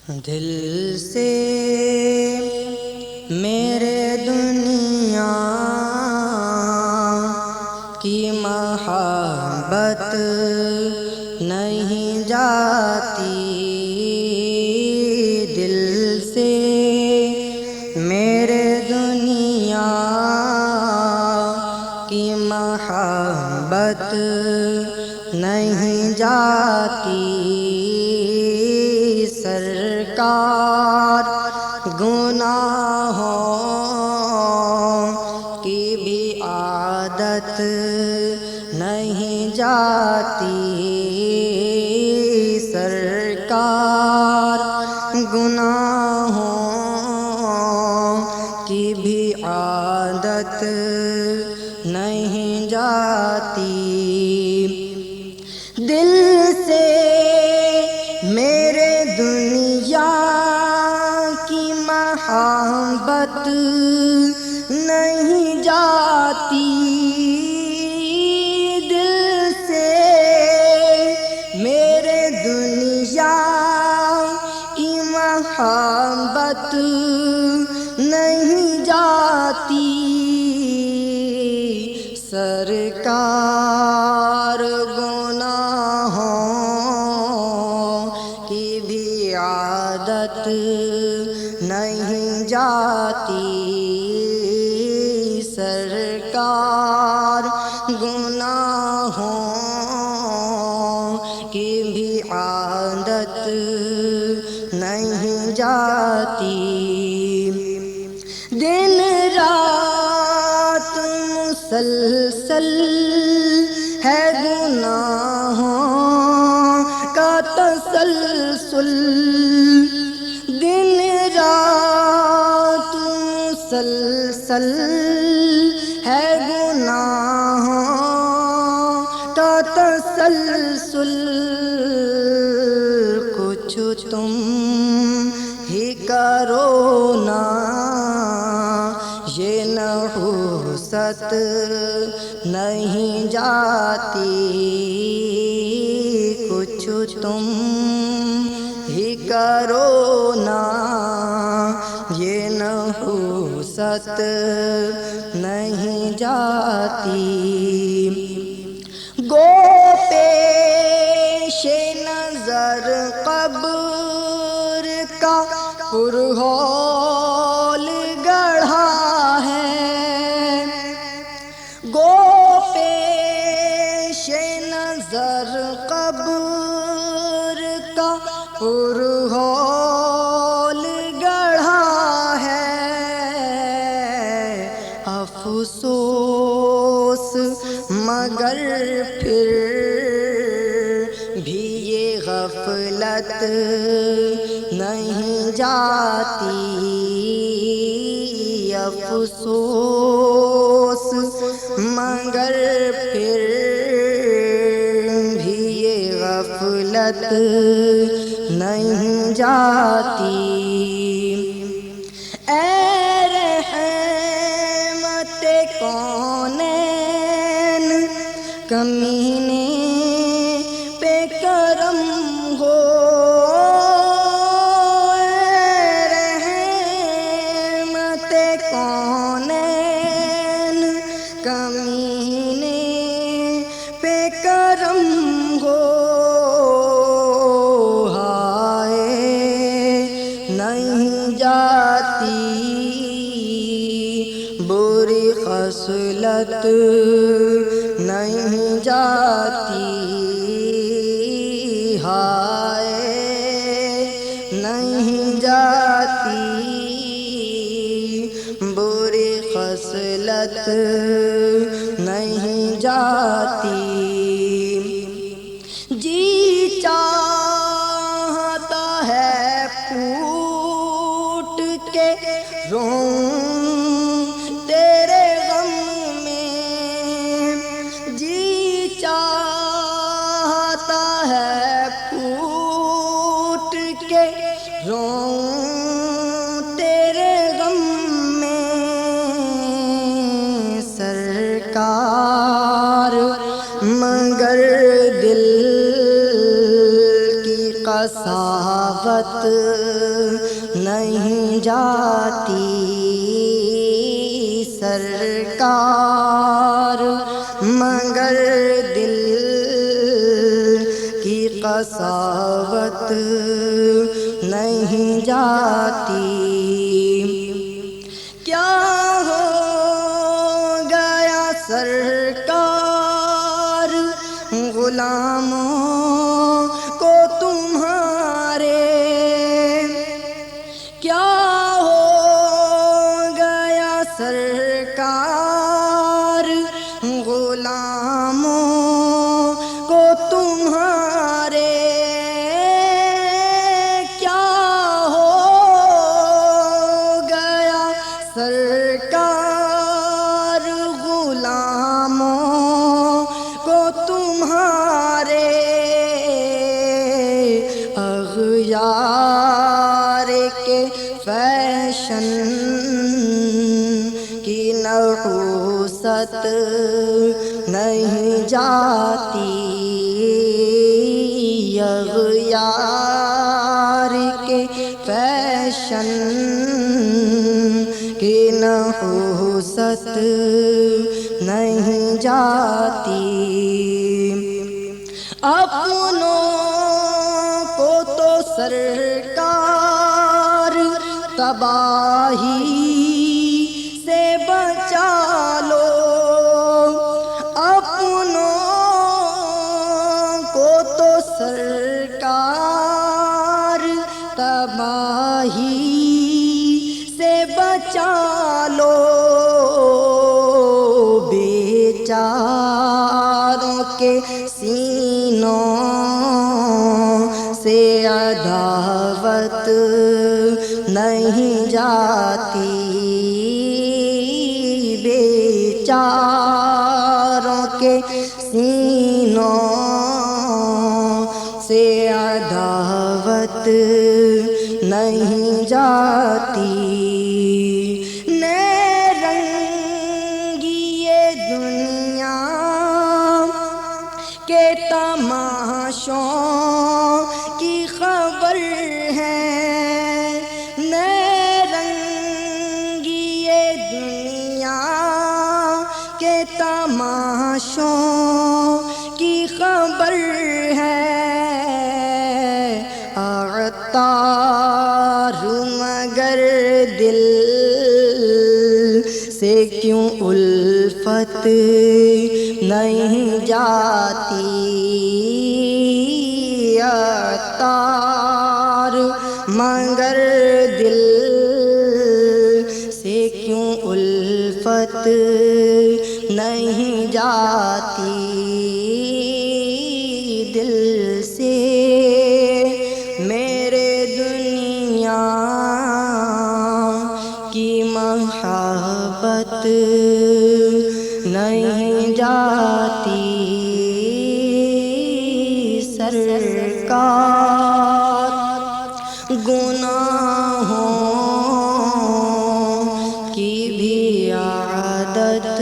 دل سے میرے دنیا کی محبت نہیں جاتی، دل سے میرے دنیا کی محبت نہیں جاتی، سرکار گناہوں کی بھی عادت نہیں جاتی، سرکار گناہوں کی بھی عادت نہیں جاتی، دل سے میرے دنیا کی محبت نہیں جاتی، دل سے میرے دنیا کی محبت نہیں جاتی، سرکار گناہوں کی بھی عادت نہیں جاتی، سرکار گناہوں کی بھی عادت نہیں جاتی، دن رات مسلسل ہے گناہوں کا تسلسل، دن رات مسلسل ہے گناہوں کا تسلسل، کچھ تم ہی کرو نا یہ نحوست نہیں جاتی، کچھ تم ہی کرو نا یہ نحوست نہیں جاتی، گو پیش نظر قبر کا پرہول گڑھا ہے، گو پیش نظر قبر کا پرہول گڑھا ہے، افسوس مگر پھر بھی یہ غفلت نہیں جاتی، افسوس مگر پھر بھی یہ غفلت نہیں جاتی، اے رحمت کونین کمینے پہ کرم ہو، اے رحمت کونین کمینے پہ کرم ہو، ہائے نہیں جاتی بری خصلت نہیں جاتی، ہائے نہیں جاتی بری خصلت نہیں جاتی، جی چاہتا ہے پھوٹ کے روؤں تیرے غم میں، جی چاہتا ہے پھوٹ کے روؤں تیرے غم میں، سرکار مگر دل کی قساوت قساوت نہیں جاتی سرکار، مگر دل کی قساوت نہیں جاتی۔ کیا ہو گیا سرکار غلاموں کو تمہارے، کیا ہو گیا سرکار غلاموں کو تمہارے، کیا ہو گیا سرکار غلاموں کو تمہارے، اغیار کے فیشن کی نحوست نہیں جاتی، اغیار کے فیشن کی نحوست نہیں جاتی۔ اپنوں کو تو سرکار تباہی سے بچا لو، اپنوں کو تو سرکار تباہی سے بچا لو، بیچاروں کے سینوں سے عداوت نہیں جاتی، بیچاروں کے سینوں سے عداوت نہیں جاتی۔ نئے رنگی یہ دنیا کے تماشوں کی خبر ہے، نئے رنگی یہ دنیا کے تماشوں کی خبر ہے، عطار مگر دل سے کیوں الفت نہیں جاتی، عطار مگر دل سے کیوں الفت نہیں جاتی، دل سے میرے دنیا کی محبت نہیں جاتی سرکار، گناہوں کی بھی عادت